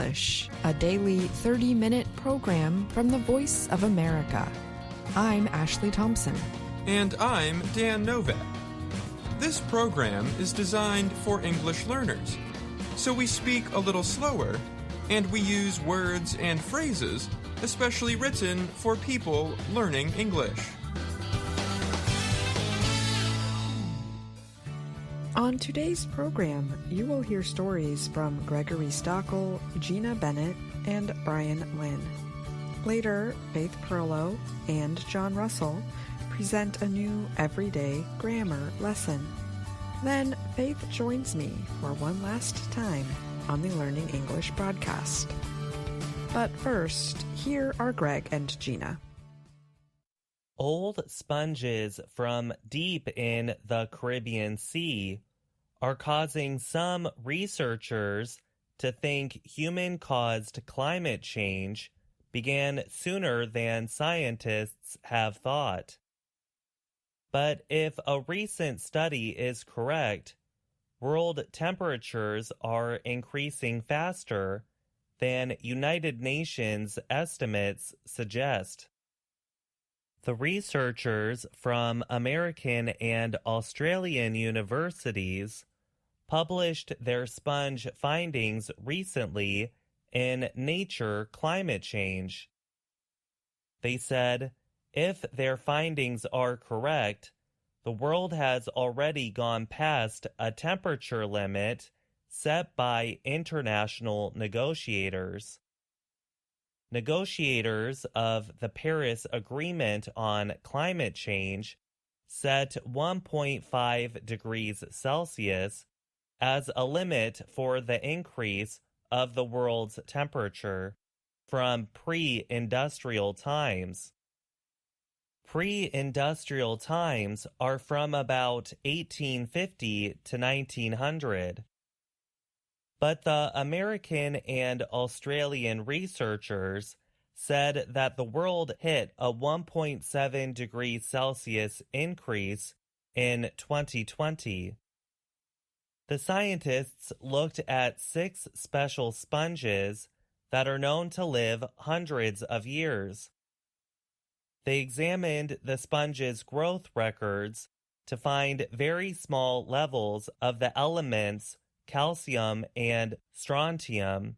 English, a daily 30-minute program from the Voice of America. I'm Ashley Thompson. And I'm Dan Novak. This program is designed for English learners, so we speak a little slower, and we use words and phrases especially written for people learning English. On today's program, you will hear stories from Gregory Stockel, Gina Bennett, and Brian Lynn. Later, Faith Perlo and John Russell present a new everyday grammar lesson. Then Faith joins me for one last time on the Learning English broadcast. But first, here are Greg and Gina. Old sponges from deep in the Caribbean Sea are causing some researchers to think human-caused climate change began sooner than scientists have thought. But if a recent study is correct, world temperatures are increasing faster than United Nations estimates suggest. The researchers from American and Australian universities published their sponge findings recently in Nature Climate Change. They said, if their findings are correct, the world has already gone past a temperature limit set by international negotiators. Negotiators of the Paris Agreement on Climate Change set 1.5 degrees Celsius as a limit for the increase of the world's temperature from pre-industrial times. Pre-industrial times are from about 1850 to 1900. But the American and Australian researchers said that the world hit a 1.7 degrees Celsius increase in 2020. The scientists looked at 6 special sponges that are known to live hundreds of years. They examined the sponges' growth records to find very small levels of the elements calcium and strontium.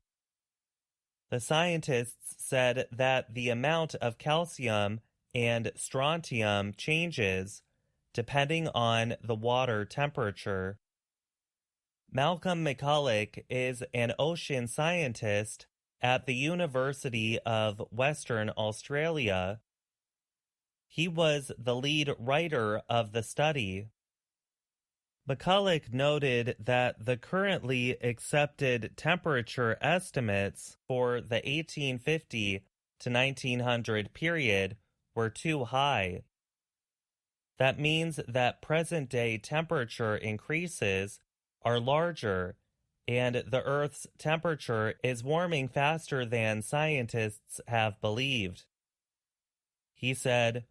The scientists said that the amount of calcium and strontium changes depending on the water temperature. Malcolm McCulloch is an ocean scientist at the University of Western Australia. He was the lead writer of the study. McCulloch noted that the currently accepted temperature estimates for the 1850 to 1900 period were too high. That means that present-day temperature increases are larger, and the Earth's temperature is warming faster than scientists have believed. He said,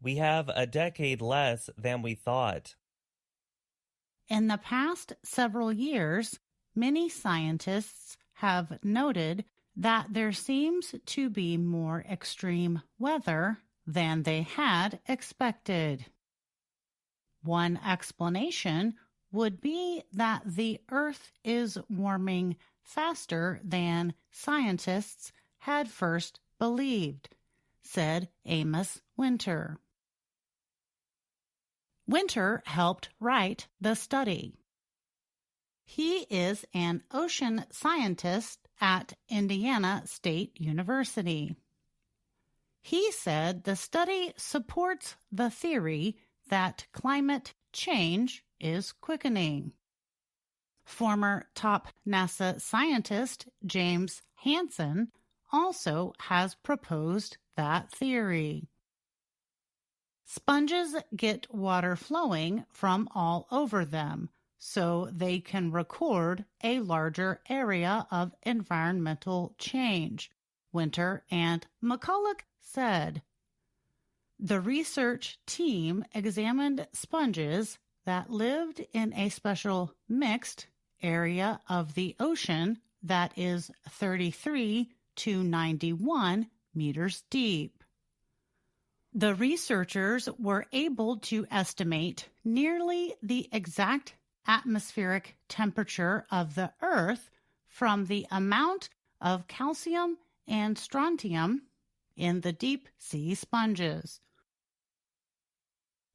"We have a decade less than we thought." In the past several years, many scientists have noted that there seems to be more extreme weather than they had expected. One explanation would be that the Earth is warming faster than scientists had first believed, said Amos Winter. Winter helped write the study. He is an ocean scientist at Indiana State University. He said the study supports the theory that climate change is quickening. Former top NASA scientist James Hansen also has proposed that theory. Sponges get water flowing from all over them, so they can record a larger area of environmental change, Winter and McCulloch said. The research team examined sponges that lived in a special mixed area of the ocean that is 33 to 91 meters deep. The researchers were able to estimate nearly the exact atmospheric temperature of the Earth from the amount of calcium and strontium in the deep sea sponges.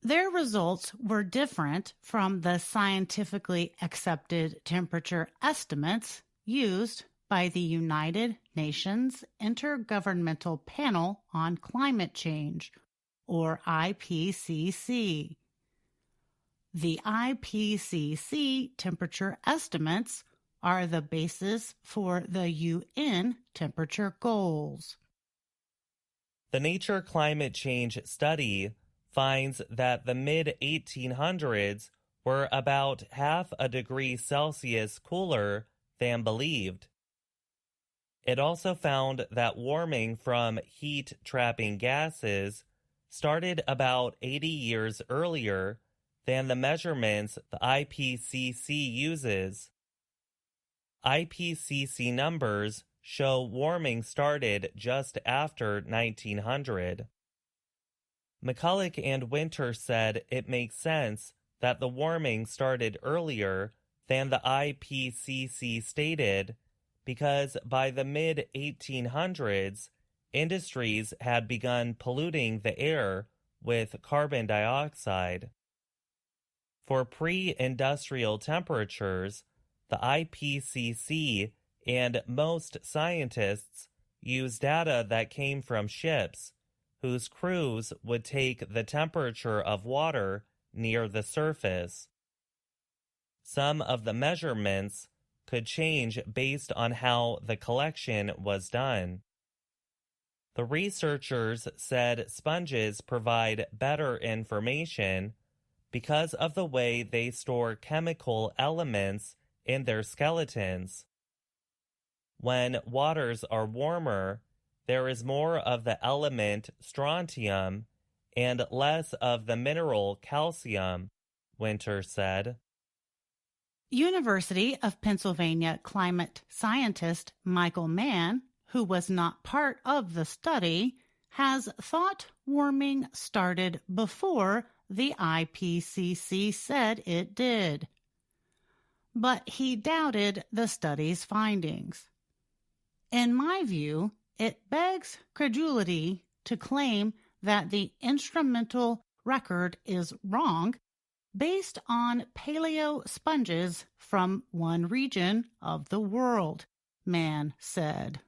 Their results were different from the scientifically accepted temperature estimates used by the United Nations Intergovernmental Panel on Climate Change, or IPCC. The IPCC temperature estimates are the basis for the UN temperature goals. The Nature Climate Change Study finds that the mid-1800s were about half a degree Celsius cooler than believed. It also found that warming from heat-trapping gases started about 80 years earlier than the measurements the IPCC uses. IPCC numbers show warming started just after 1900. McCulloch and Winter said it makes sense that the warming started earlier than the IPCC stated because by the mid-1800s, industries had begun polluting the air with carbon dioxide. For pre-industrial temperatures, the IPCC and most scientists use data that came from ships whose crews would take the temperature of water near the surface. Some of the measurements could change based on how the collection was done. The researchers said sponges provide better information because of the way they store chemical elements in their skeletons. When waters are warmer, there is more of the element strontium and less of the mineral calcium, Winter said. University of Pennsylvania climate scientist Michael Mann, who was not part of the study, has thought warming started before the IPCC said it did. But he doubted the study's findings. In my view, it begs credulity to claim that the instrumental record is wrong based on paleo sponges from one region of the world, Mann said.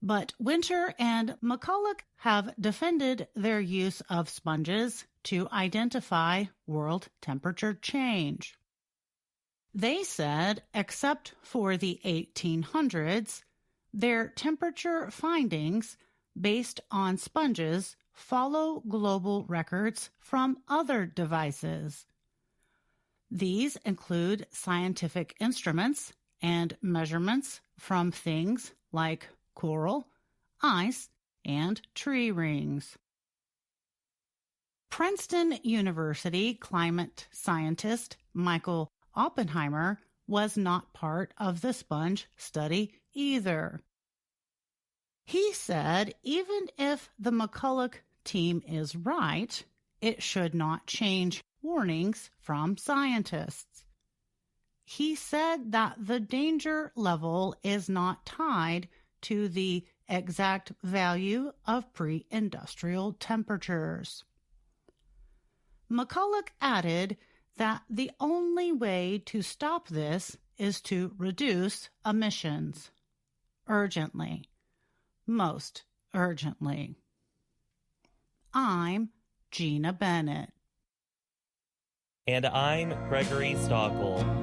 But Winter and McCulloch have defended their use of sponges to identify world temperature change. They said, except for the 1800s, their temperature findings based on sponges follow global records from other devices. These include scientific instruments and measurements from things like coral, ice, and tree rings. Princeton University climate scientist Michael Oppenheimer was not part of the sponge study either. He said even if the McCulloch team is right, it should not change warnings from scientists. He said that the danger level is not tied to the exact value of pre-industrial temperatures. McCulloch added that the only way to stop this is to reduce emissions urgently, most urgently. I'm Gina Bennett. And I'm Gregory Stockel.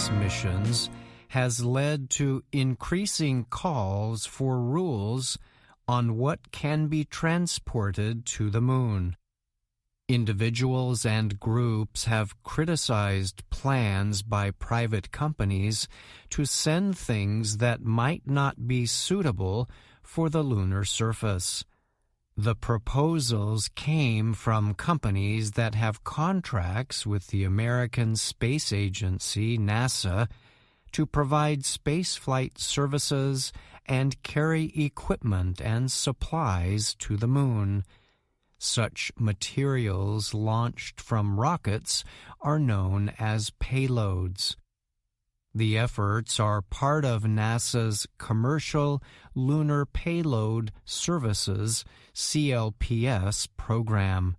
space missions has led to increasing calls for rules on what can be transported to the moon. Individuals and groups have criticized plans by private companies to send things that might not be suitable for the lunar surface. The proposals came from companies that have contracts with the American Space Agency, NASA, to provide spaceflight services and carry equipment and supplies to the moon. Such materials launched from rockets are known as payloads. The efforts are part of NASA's Commercial Lunar Payload Services (CLPS) program.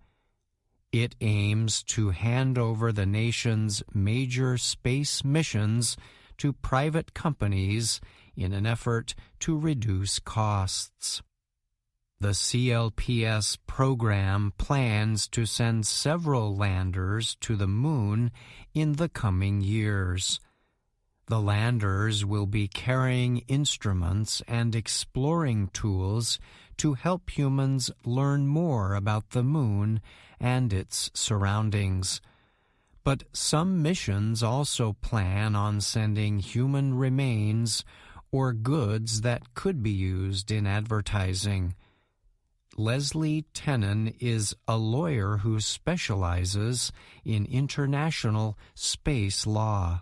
It aims to hand over the nation's major space missions to private companies in an effort to reduce costs. The CLPS program plans to send several landers to the moon in the coming years. The landers will be carrying instruments and exploring tools to help humans learn more about the moon and its surroundings. But some missions also plan on sending human remains or goods that could be used in advertising. Leslie Tenen is a lawyer who specializes in international space law.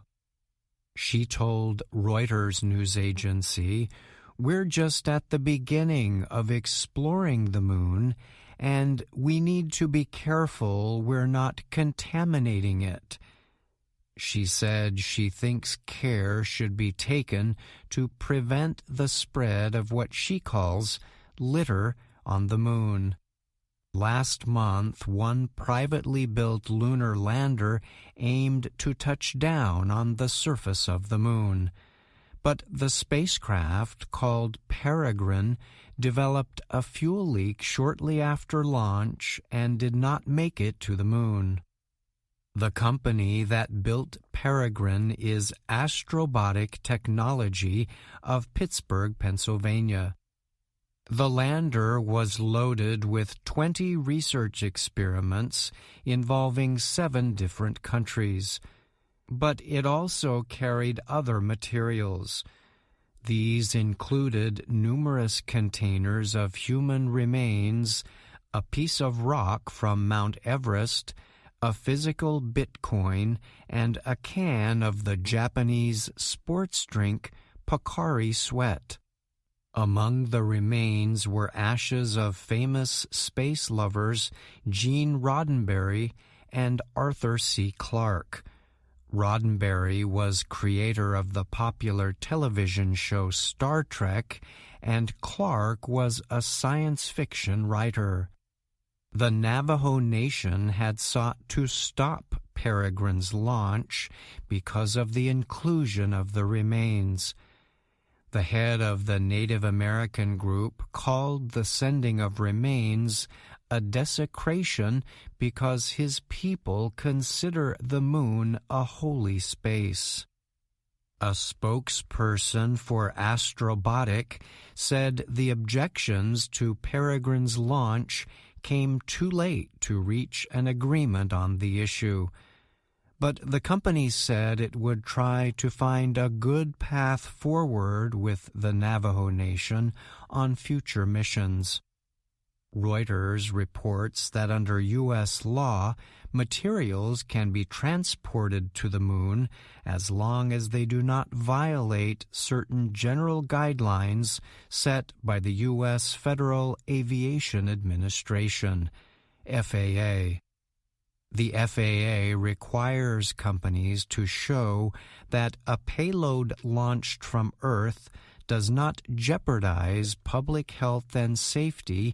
She told Reuters news agency, "We're just at the beginning of exploring the moon, and we need to be careful we're not contaminating it." She said she thinks care should be taken to prevent the spread of what she calls litter on the moon. Last month, one privately built lunar lander aimed to touch down on the surface of the moon. But the spacecraft, called Peregrine, developed a fuel leak shortly after launch and did not make it to the moon. The company that built Peregrine is Astrobotic Technology of Pittsburgh, Pennsylvania. The lander was loaded with 20 research experiments involving 7 different countries, but it also carried other materials. These included numerous containers of human remains, a piece of rock from Mount Everest, a physical Bitcoin, and a can of the Japanese sports drink Pocari Sweat. Among the remains were ashes of famous space lovers Gene Roddenberry and Arthur C. Clarke. Roddenberry was creator of the popular television show Star Trek, and Clarke was a science fiction writer. The Navajo Nation had sought to stop Peregrine's launch because of the inclusion of the remains. The head of the Native American group called the sending of remains a desecration because his people consider the moon a holy space. A spokesperson for Astrobotic said the objections to Peregrine's launch came too late to reach an agreement on the issue. But the company said it would try to find a good path forward with the Navajo Nation on future missions. Reuters reports that under U.S. law, materials can be transported to the moon as long as they do not violate certain general guidelines set by the U.S. Federal Aviation Administration, FAA. The FAA requires companies to show that a payload launched from Earth does not jeopardize public health and safety,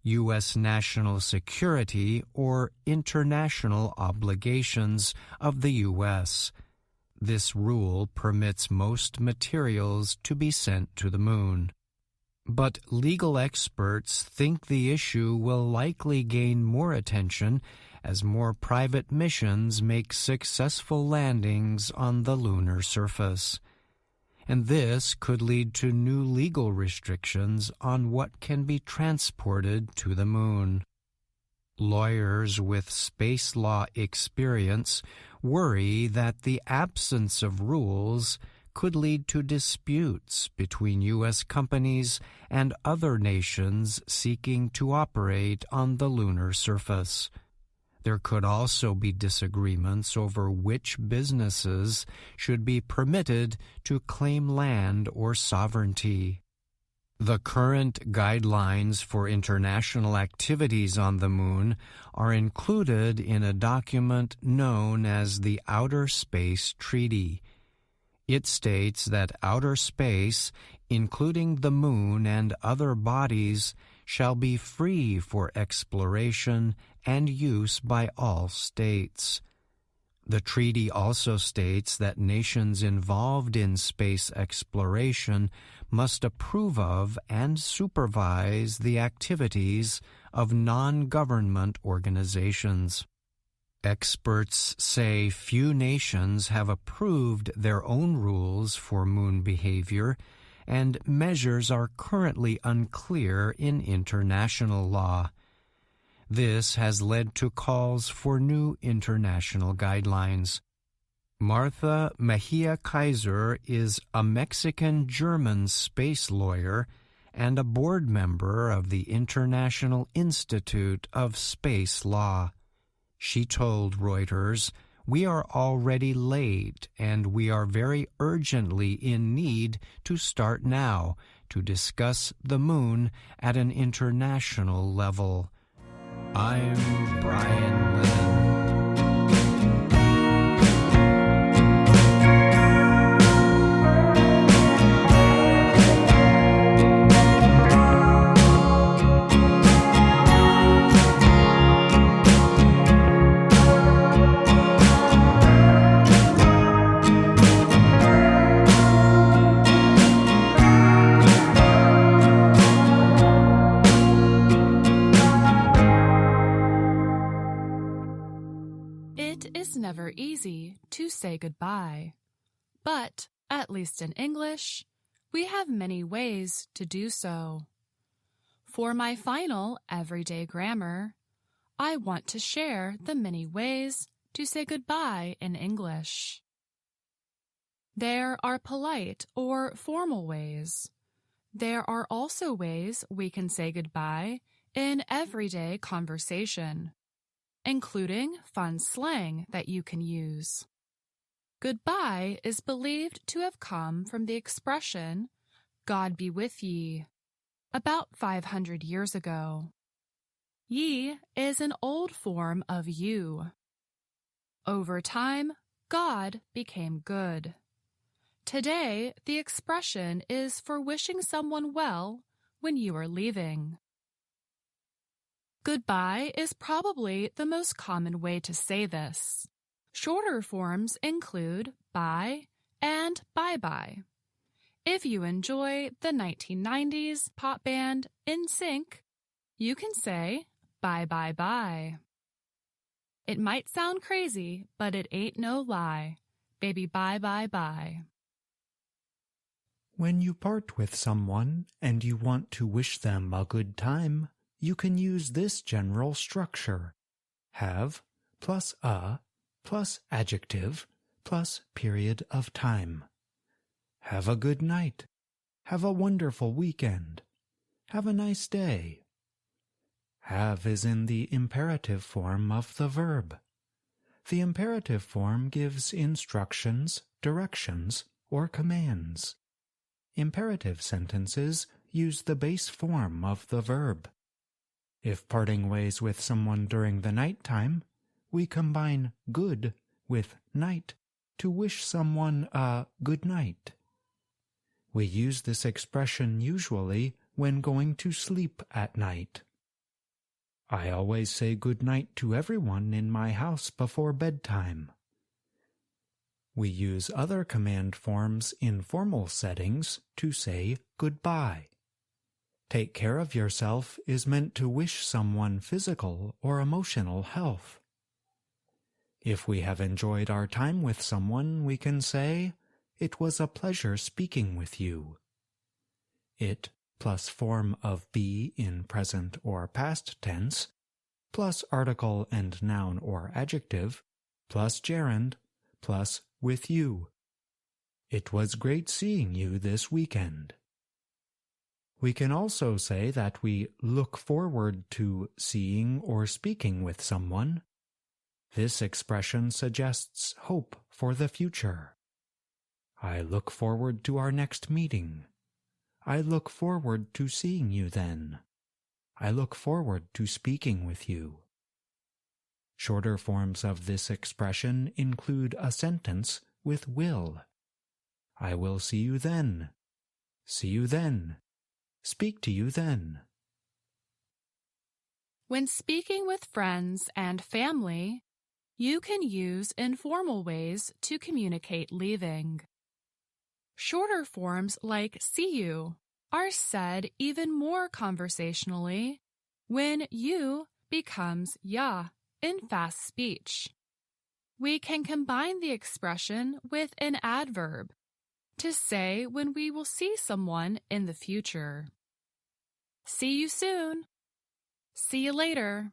U.S. national security, or international obligations of the U.S. This rule permits most materials to be sent to the moon. But legal experts think the issue will likely gain more attention as more private missions make successful landings on the lunar surface. And this could lead to new legal restrictions on what can be transported to the moon. Lawyers with space law experience worry that the absence of rules could lead to disputes between U.S. companies and other nations seeking to operate on the lunar surface. There could also be disagreements over which businesses should be permitted to claim land or sovereignty. The current guidelines for international activities on the moon are included in a document known as the Outer Space Treaty. It states that outer space, including the moon and other bodies, shall be free for exploration and use by all states. The treaty also states that nations involved in space exploration must approve of and supervise the activities of non-government organizations. Experts say few nations have approved their own rules for moon behavior, and measures are currently unclear in international law. This has led to calls for new international guidelines. Martha Mejia Kaiser is a Mexican-German space lawyer and a board member of the International Institute of Space Law. She told Reuters, "We are already late, and we are very urgently in need to start now to discuss the moon at an international level." I'm Brian Lynn. Never easy to say goodbye, but, at least in English, we have many ways to do so. For my final everyday grammar, I want to share the many ways to say goodbye in English. There are polite or formal ways. There are also ways we can say goodbye in everyday conversation, including fun slang that you can use. Goodbye is believed to have come from the expression, "God be with ye," about 500 years ago. Ye is an old form of you. Over time, God became good. Today, the expression is for wishing someone well when you are leaving. Goodbye is probably the most common way to say this. Shorter forms include bye and bye-bye. If you enjoy the 1990s pop band NSYNC, you can say bye-bye-bye. It might sound crazy, but it ain't no lie. Baby, bye-bye-bye. When you part with someone and you want to wish them a good time, you can use this general structure: have plus a plus adjective plus period of time. Have a good night. Have a wonderful weekend. Have a nice day. Have is in the imperative form of the verb. The imperative form gives instructions, directions, or commands. Imperative sentences use the base form of the verb. If parting ways with someone during the nighttime, we combine good with night to wish someone a good night. We use this expression usually when going to sleep at night. I always say good night to everyone in my house before bedtime. We use other command forms in formal settings to say goodbye. Take care of yourself is meant to wish someone physical or emotional health. If we have enjoyed our time with someone, we can say, "It was a pleasure speaking with you." It plus form of be in present or past tense, plus article and noun or adjective, plus gerund, plus with you. It was great seeing you this weekend. We can also say that we look forward to seeing or speaking with someone. This expression suggests hope for the future. I look forward to our next meeting. I look forward to seeing you then. I look forward to speaking with you. Shorter forms of this expression include a sentence with will. I will see you then. See you then. Speak to you then. When speaking with friends and family, you can use informal ways to communicate leaving. Shorter forms like see you are said even more conversationally when you becomes ya in fast speech. We can combine the expression with an adverb to say when we will see someone in the future. See you soon. See you later.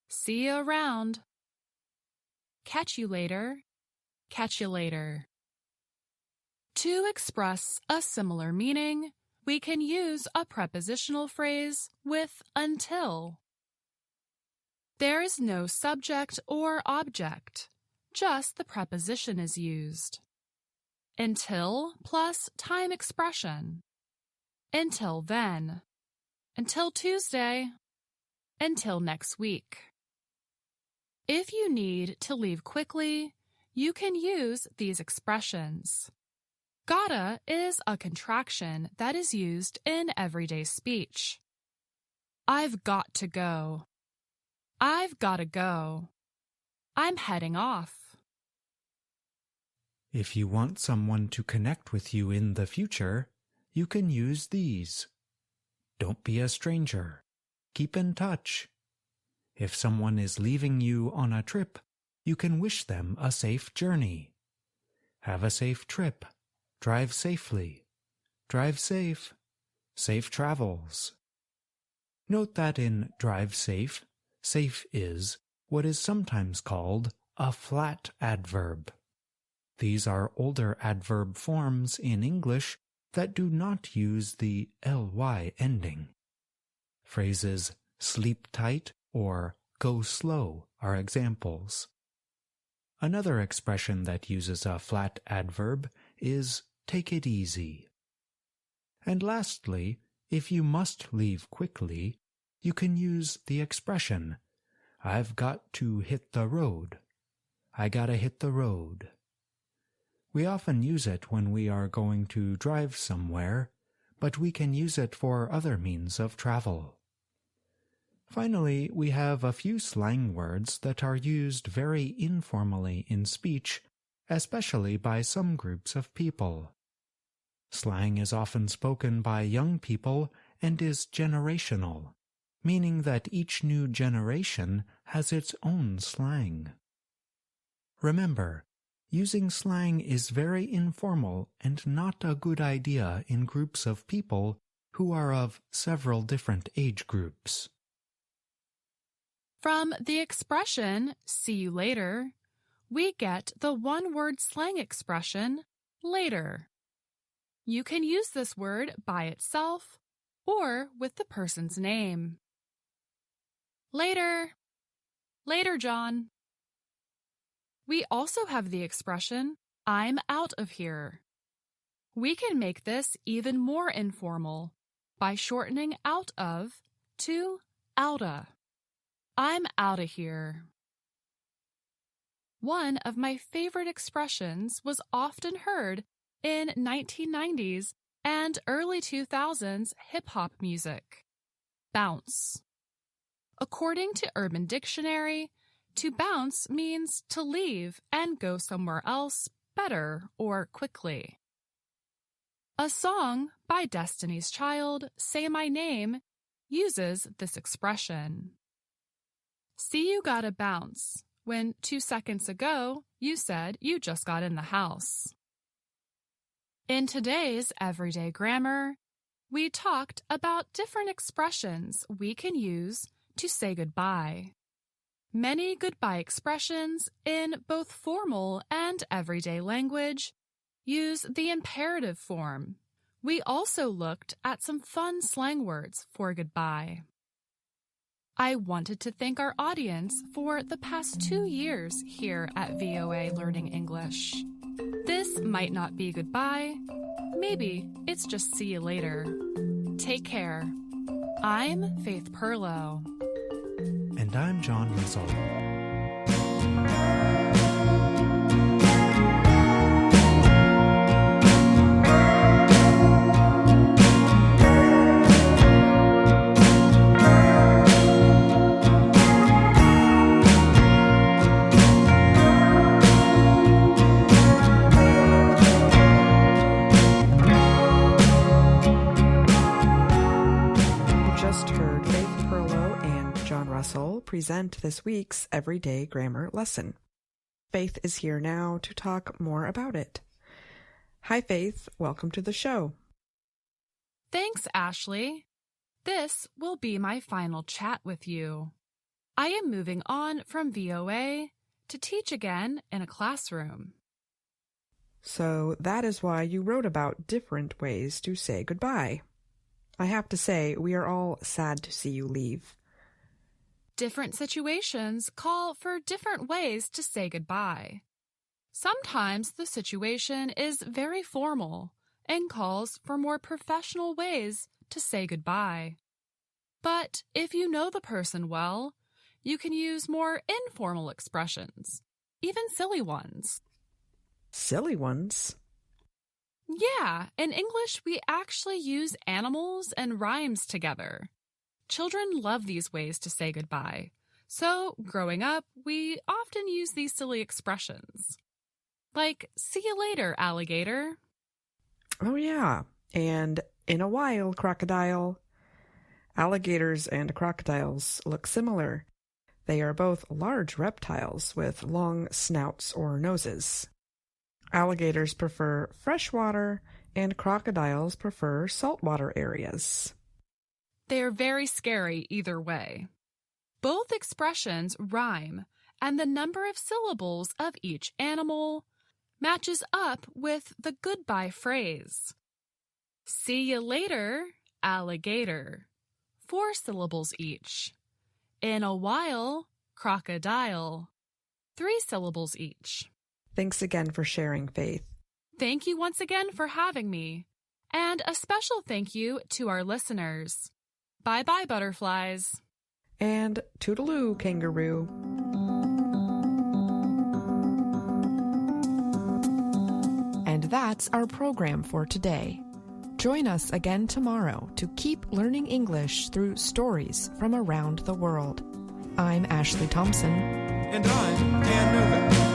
See you around. Catch you later. Catch you later. To express a similar meaning, we can use a prepositional phrase with until. There is no subject or object, just the preposition is used. Until plus time expression. Until then. Until Tuesday. Until next week. If you need to leave quickly, you can use these expressions. Gotta is a contraction that is used in everyday speech. I've got to go. I've gotta go. I'm heading off. If you want someone to connect with you in the future, you can use these. Don't be a stranger. Keep in touch. If someone is leaving you on a trip, you can wish them a safe journey. Have a safe trip. Drive safely. Drive safe. Safe travels. Note that in drive safe, safe is what is sometimes called a flat adverb. These are older adverb forms in English that do not use the ly ending. Phrases sleep tight or go slow are examples. Another expression that uses a flat adverb is take it easy. And lastly, if you must leave quickly, you can use the expression I've got to hit the road. I gotta hit the road. We often use it when we are going to drive somewhere, but we can use it for other means of travel. Finally, we have a few slang words that are used very informally in speech, especially by some groups of people. Slang is often spoken by young people and is generational, meaning that each new generation has its own slang. Remember, using slang is very informal and not a good idea in groups of people who are of several different age groups. From the expression, see you later, we get the one-word slang expression, later. You can use this word by itself or with the person's name. Later. Later, John. We also have the expression, I'm out of here. We can make this even more informal by shortening out of to outta. I'm outta here. One of my favorite expressions was often heard in 1990s and early 2000s hip-hop music. Bounce. According to Urban Dictionary, to bounce means to leave and go somewhere else better or quickly. A song by Destiny's Child, Say My Name, uses this expression. See you gotta bounce when 2 seconds ago you said you just got in the house. In today's Everyday Grammar, we talked about different expressions we can use to say goodbye. Many goodbye expressions in both formal and everyday language use the imperative form. We also looked at some fun slang words for goodbye. I wanted to thank our audience for the past 2 years here at VOA Learning English. This might not be goodbye. Maybe it's just see you later. Take care. I'm Faith Perlo. And I'm John Russell. Present this week's Everyday Grammar lesson. Faith is here now to talk more about it. Hi, Faith. Welcome to the show. Thanks, Ashley. This will be my final chat with you. I am moving on from VOA to teach again in a classroom. So that is why you wrote about different ways to say goodbye. I have to say, we are all sad to see you leave. Different situations call for different ways to say goodbye. Sometimes the situation is very formal and calls for more professional ways to say goodbye. But if you know the person well, you can use more informal expressions, even silly ones. Silly ones? Yeah, in English we actually use animals and rhymes together. Children love these ways to say goodbye, so growing up, we often use these silly expressions. Like, see you later, alligator. Oh yeah, and in a while, crocodile. Alligators and crocodiles look similar. They are both large reptiles with long snouts or noses. Alligators prefer freshwater, and crocodiles prefer saltwater areas. They are very scary either way. Both expressions rhyme, and the number of syllables of each animal matches up with the goodbye phrase. See you later, alligator. 4 syllables each. In a while, crocodile. 3 syllables each. Thanks again for sharing, Faith. Thank you once again for having me. And a special thank you to our listeners. Bye-bye, butterflies. And toodaloo, kangaroo. And that's our program for today. Join us again tomorrow to keep learning English through stories from around the world. I'm Ashley Thompson. And I'm Dan Novak.